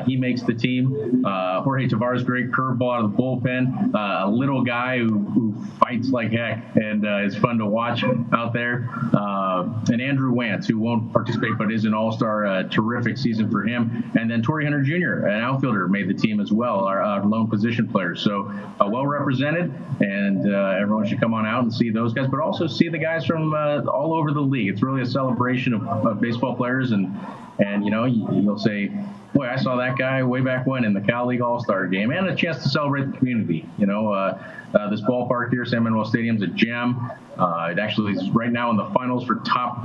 He makes the team. Jorge Tavares, great curveball out of the bullpen. A little guy who fights like heck, and it's fun to watch out there. And Andrew Wantz, who won't participate but is an all-star, terrific season for him. And then Torrey Hunter Jr., an outfielder, made the team as well, our lone position player. So well represented, and everyone should come on out and see those guys, but also see the guys from all over the league. It's really a celebration of baseball players, and you'll say, boy, I saw that guy way back when in the Cal League All-Star Game, and a chance to celebrate the community. This ballpark here, San Manuel Stadium's a gem. It actually is right now in the finals for top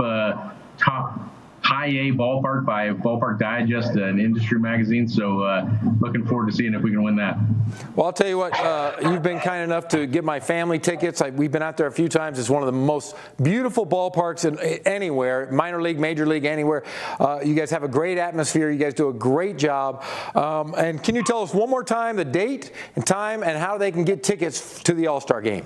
high A ballpark by Ballpark Digest, an industry magazine. So looking forward to seeing if we can win that. Well, I'll tell you what, you've been kind enough to get my family tickets. We've been out there a few times. It's one of the most beautiful ballparks anywhere, minor league, major league, anywhere. You guys have a great atmosphere. You guys do a great job. And can you tell us one more time the date and time and how they can get tickets to the All-Star Game?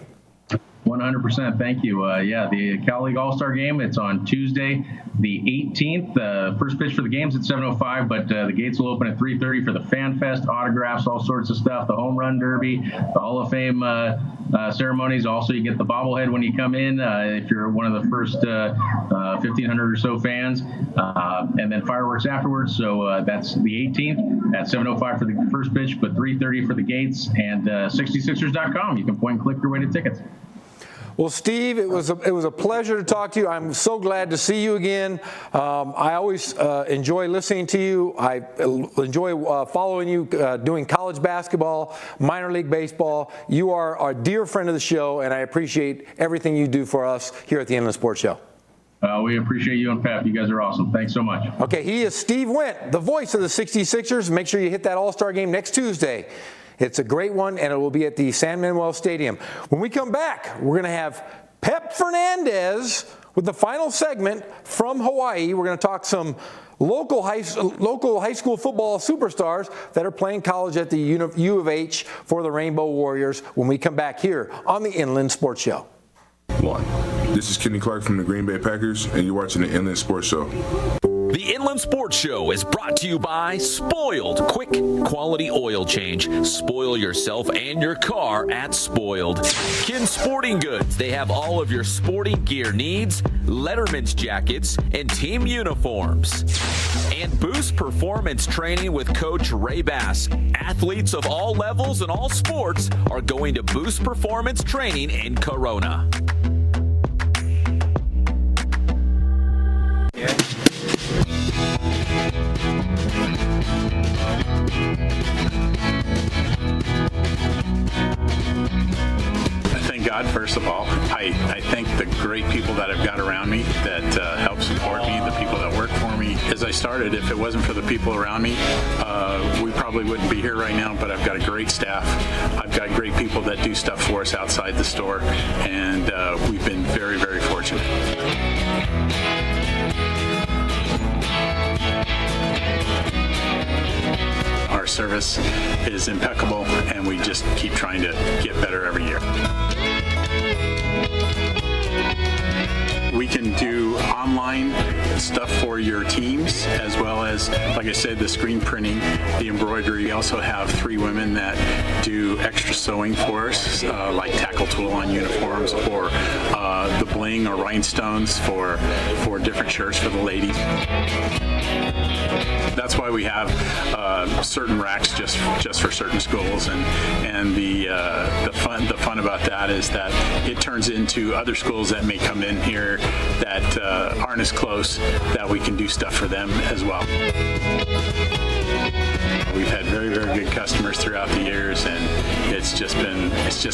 100%. Thank you. The Cal League All-Star Game, it's on Tuesday, the 18th. First pitch for the game's at 7:05, but the gates will open at 3:30 for the Fan Fest, autographs, all sorts of stuff, the Home Run Derby, the Hall of Fame ceremonies. Also, you get the bobblehead when you come in if you're one of the first 1,500 or so fans, and then fireworks afterwards. So that's the 18th at 7:05 for the first pitch, but 3:30 for the gates, and 66ers.com. You can point and click your way to tickets. Well, Steve, it was a pleasure to talk to you. I'm so glad to see you again. I always enjoy listening to you. I enjoy following you doing college basketball, minor league baseball. You are our dear friend of the show, and I appreciate everything you do for us here at the Inland Sports Show. We appreciate you and Pep. You guys are awesome. Thanks so much. Okay, he is Steve Wendt, the voice of the 66ers. Make sure you hit that All-Star Game next Tuesday. It's a great one, and it will be at the San Manuel Stadium. When we come back, we're going to have Pep Fernandez with the final segment from Hawaii. We're going to talk some local high school football superstars that are playing college at the U of H for the Rainbow Warriors when we come back here on the Inland Sports Show. This is Kenny Clark from the Green Bay Packers, and you're watching the Inland Sports Show. The Inland Sports Show is brought to you by Spoiled. Quick, quality oil change. Spoil yourself and your car at Spoiled. Kin Sporting Goods. They have all of your sporting gear needs, Letterman's jackets, and team uniforms. And Boost Performance Training with Coach Ray Bass. Athletes of all levels and all sports are going to Boost Performance Training in Corona. Thank God, first of all. I thank the great people that I've got around me that help support me, the people that work for me. As I started, if it wasn't for the people around me, we probably wouldn't be here right now, but I've got a great staff. I've got great people that do stuff for us outside the store, and we've been very, very fortunate. Our service is impeccable, and we just keep trying to get better every year. We can do online stuff for your teams, as well as, like I said, the screen printing, the embroidery. We also have 3 women that do extra sewing for us, like tackle tool on uniforms, or the bling or rhinestones for different shirts for the ladies. That's why we have certain racks just for certain schools, and the fun about that is that it turns into other schools that may come in here that aren't as close, that we can do stuff for them as well. We've had very, very good customers throughout the years, and it's just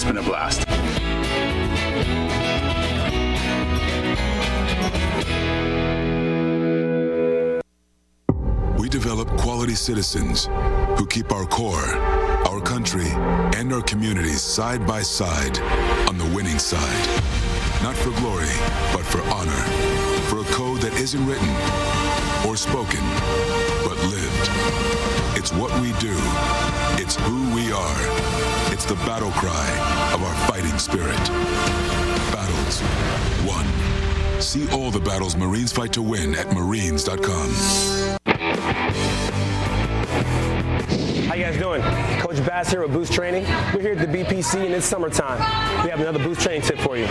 been a blast. We develop quality citizens who keep our core, our country, and our communities side by side on the winning side. Not for glory, but for honor. For a code that isn't written or spoken, but lived. It's what we do. It's who we are. It's the battle cry of our fighting spirit. Battles won. See all the battles Marines fight to win at marines.com. How you guys doing? Coach Bass here with Boost Training. We're here at the BPC and it's summertime. We have another Boost Training tip for you.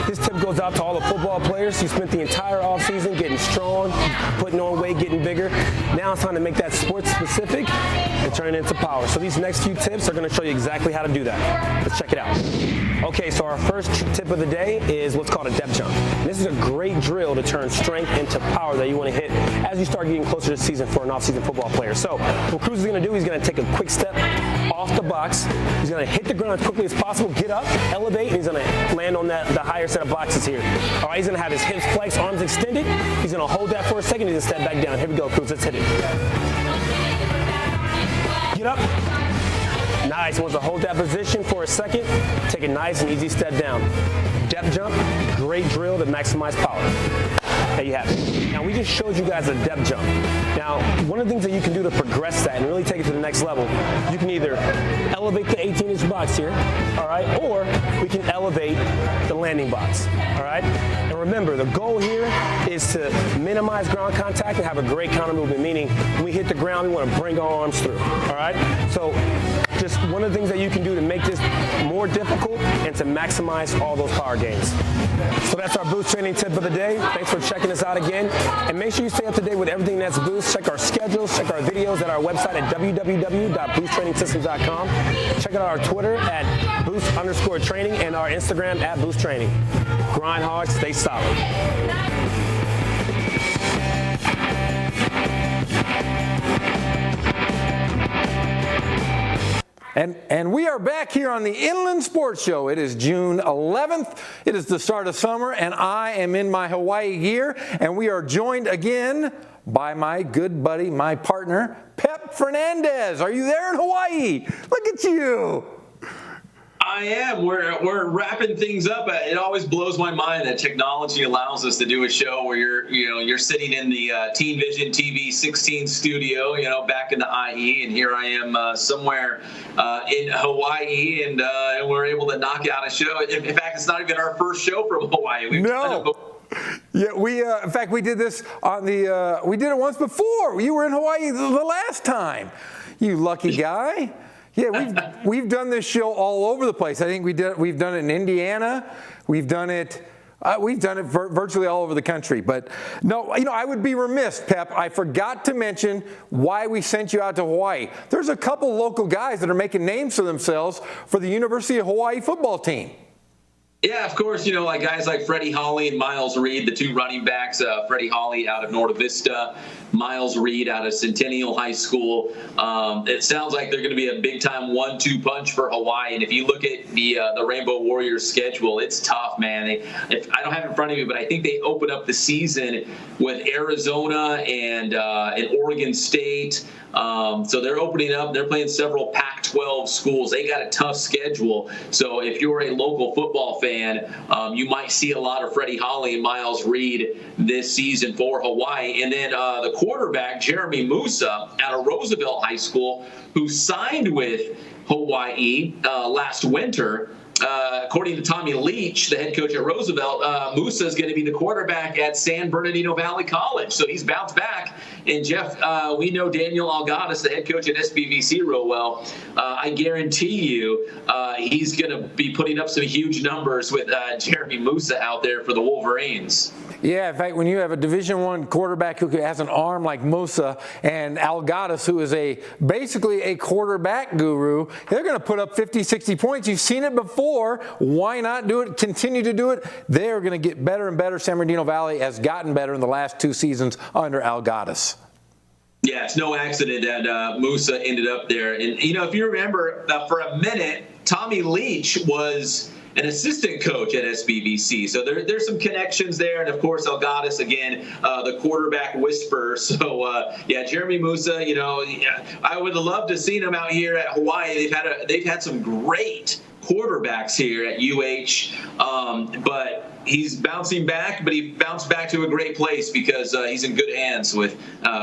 This tip goes out to all the football players who spent the entire offseason getting strong, putting on weight, getting bigger. Now it's time to make that sports specific and turn it into power. So these next few tips are going to show you exactly how to do that. Let's check it out. Okay, so our first tip of the day is what's called a depth jump. And this is a great drill to turn strength into power that you want to hit as you start getting closer to the season for an off-season football player. So what Cruz is going to do, he's going to take a quick step off the box. He's going to hit the ground as quickly as possible, get up, elevate, and he's going to land on the higher set of boxes here. All right, he's going to have his hips flexed, arms extended. He's going to hold that for a second. He's going to step back down. Here we go, Cruz. Let's hit it. Get up. Nice. Wants to hold that position for a second. Take a nice and easy step down. Depth jump, great drill to maximize power. There you have it. Now, we just showed you guys a depth jump. Now, one of the things that you can do to progress that and really take it to the next level, you can either elevate the 18-inch box here, all right, or we can elevate the landing box, all right? And remember, the goal here is to minimize ground contact and have a great counter movement, meaning when we hit the ground, we want to bring our arms through, all right? So just one of the things that you can do to make this more difficult and to maximize all those power gains. So that's our Boost Training tip of the day. Thanks for checking us out again. And make sure you stay up to date with everything that's Boost. Check our schedules, check our videos at our website at www.boosttrainingsystems.com. Check out our Twitter at Boost_training and our Instagram at Boost Training. Grind hard, stay solid. And we are back here on the Inland Sports Show. It is June 11th. It is the start of summer, and I am in my Hawaii gear. And we are joined again by my good buddy, my partner, Pep Fernandez. Are you there in Hawaii? Look at you. I am. We're wrapping things up. It always blows my mind that technology allows us to do a show where you're sitting in the Teen Vision TV 16 studio, back in the IE, and here I am somewhere in Hawaii, and we're able to knock out a show. In fact, it's not even our first show from Hawaii. We've done Yeah, in fact, we did this we did it once before. You were in Hawaii the last time. You lucky guy. Yeah, we've done this show all over the place. I think we've done it in Indiana. We've done it virtually all over the country. But no, I would be remiss, Pep. I forgot to mention why we sent you out to Hawaii. There's a couple local guys that are making names for themselves for the University of Hawaii football team. Yeah, of course, like guys like Freddie Hawley and Miles Reed, the two running backs. Freddie Hawley out of Norta Vista, Miles Reed out of Centennial High School. It sounds like they're going to be a big-time 1-2 punch for Hawaii. And if you look at the Rainbow Warriors schedule, it's tough, man. I don't have it in front of me, but I think they open up the season with Arizona and Oregon State. So they're opening up. They're playing several Pac-12 schools. They got a tough schedule. So if you're a local football fan, you might see a lot of Freddie Hawley and Miles Reed this season for Hawaii. And then the quarterback, Jeremy Musa, out of Roosevelt High School, who signed with Hawaii last winter. According to Tommy Leach, the head coach at Roosevelt, Musa is going to be the quarterback at San Bernardino Valley College. So he's bounced back. And, Jeff, we know Daniel Algadas, the head coach at SBVC, real well. I guarantee you he's going to be putting up some huge numbers with Jeremy Musa out there for the Wolverines. Yeah, in fact, when you have a Division I quarterback who has an arm like Musa and Algadas, who is basically a quarterback guru, they're going to put up 50, 60 points. You've seen it before. Why not do it? Continue to do it. They're going to get better and better. San Bernardino Valley has gotten better in the last 2 seasons under Algadas. Yeah, it's no accident that Musa ended up there. And, if you remember, for a minute, Tommy Leach was an assistant coach at SBVC. So there's some connections there. And, of course, Algadas, again, the quarterback whisperer. So, Jeremy Musa, I would have loved to have seen him out here at Hawaii. They've had some great quarterbacks here at UH, but he's bouncing back, but he bounced back to a great place because he's in good hands with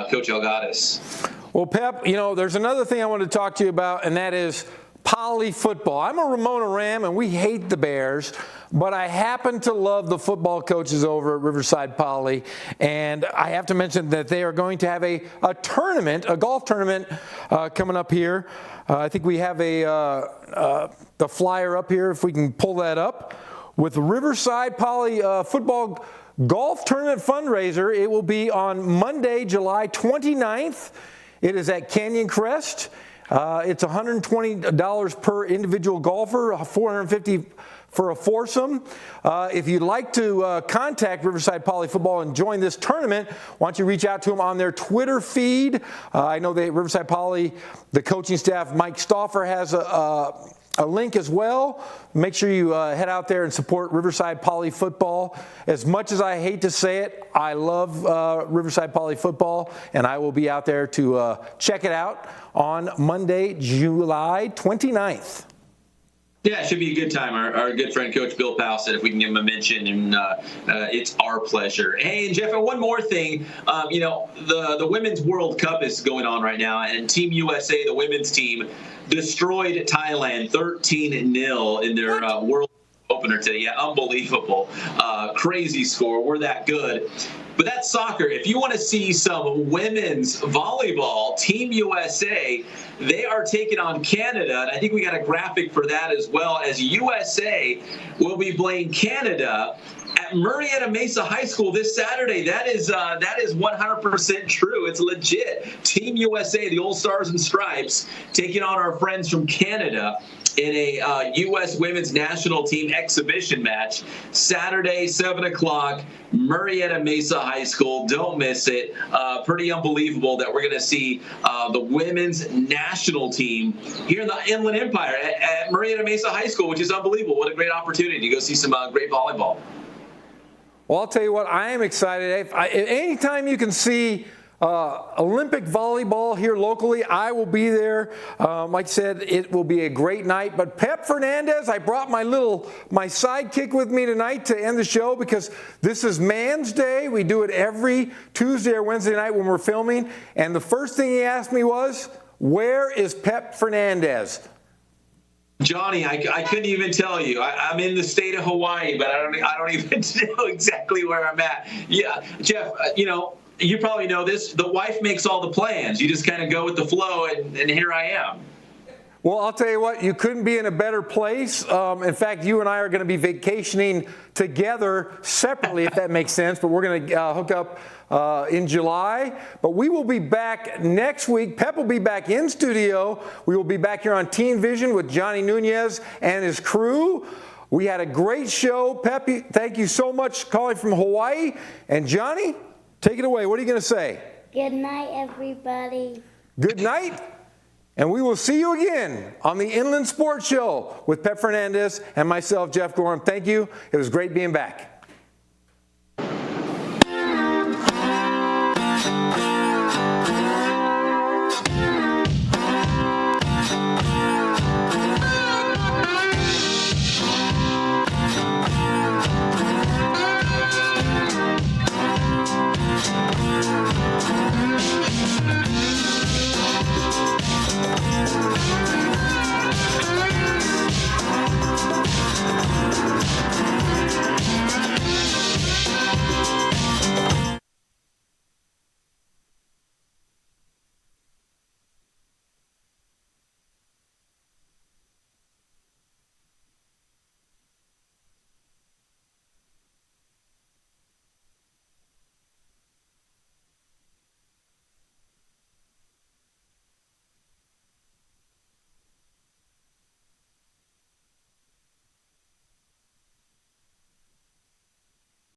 Coach Algadas. Well, Pep, there's another thing I want to talk to you about, and that is Poly football. I'm a Ramona Ram, and we hate the Bears, but I happen to love the football coaches over at Riverside Poly, and I have to mention that they are going to have a tournament, a golf tournament coming up here. I think we have the flyer up here, if we can pull that up, with the Riverside Poly football golf tournament fundraiser. It will be on Monday, July 29th. It is at Canyon Crest. It's $120 per individual golfer, $450 for a foursome. If you'd like to contact Riverside Poly Football and join this tournament, why don't you reach out to them on their Twitter feed. I know that Riverside Poly, the coaching staff, Mike Stauffer, has a link as well. Make sure you head out there and support Riverside Poly Football. As much as I hate to say it, I love Riverside Poly Football, and I will be out there to check it out on Monday, July 29th. Yeah, it should be a good time. Our good friend, Coach Bill Powell, said if we can give him a mention, and it's our pleasure. Hey, and Jeff, and one more thing. The Women's World Cup is going on right now, and Team USA, the women's team, destroyed Thailand 13-0 in their World opener today. Yeah, unbelievable. Crazy score. We're that good. But that's soccer. If you want to see some women's volleyball, Team USA, they are taking on Canada. And I think we got a graphic for that, as well, as USA will be playing Canada at Murrieta Mesa High School this Saturday. That is 100% true. It's legit. Team USA, the Old Stars and Stripes, taking on our friends from Canada in a U.S. Women's National Team exhibition match. Saturday, 7 o'clock, Murrieta Mesa High School. Don't miss it. Pretty unbelievable that we're going to see the women's national team here in the Inland Empire at Murrieta Mesa High School, which is unbelievable. What a great opportunity to go see some great volleyball. Well, I'll tell you what, I am excited. Anytime you can see Olympic volleyball here locally, I will be there. Like I said, it will be a great night. But Pep Fernandez, I brought my sidekick with me tonight to end the show, because this is Man's Day. We do it every Tuesday or Wednesday night when we're filming. And the first thing he asked me was, where is Pep Fernandez? Johnny, I couldn't even tell you. I'm in the state of Hawaii, but I don't even know exactly where I'm at. Yeah, Jeff, you probably know this. The wife makes all the plans. You just kind of go with the flow, and here I am. Well, I'll tell you what, you couldn't be in a better place. In fact, you and I are going to be vacationing together separately, if that makes sense, but we're going to hook up in July. But we will be back next week. Pep will be back in studio. We will be back here on Teen Vision with Johnny Nunez and his crew. We had a great show. Pep, thank you so much calling from Hawaii. And Johnny, take it away. What are you going to say? Good night, everybody. Good night. And we will see you again on the Inland Sports Show with Pep Fernandez and myself, Jeff Gorham. Thank you. It was great being back.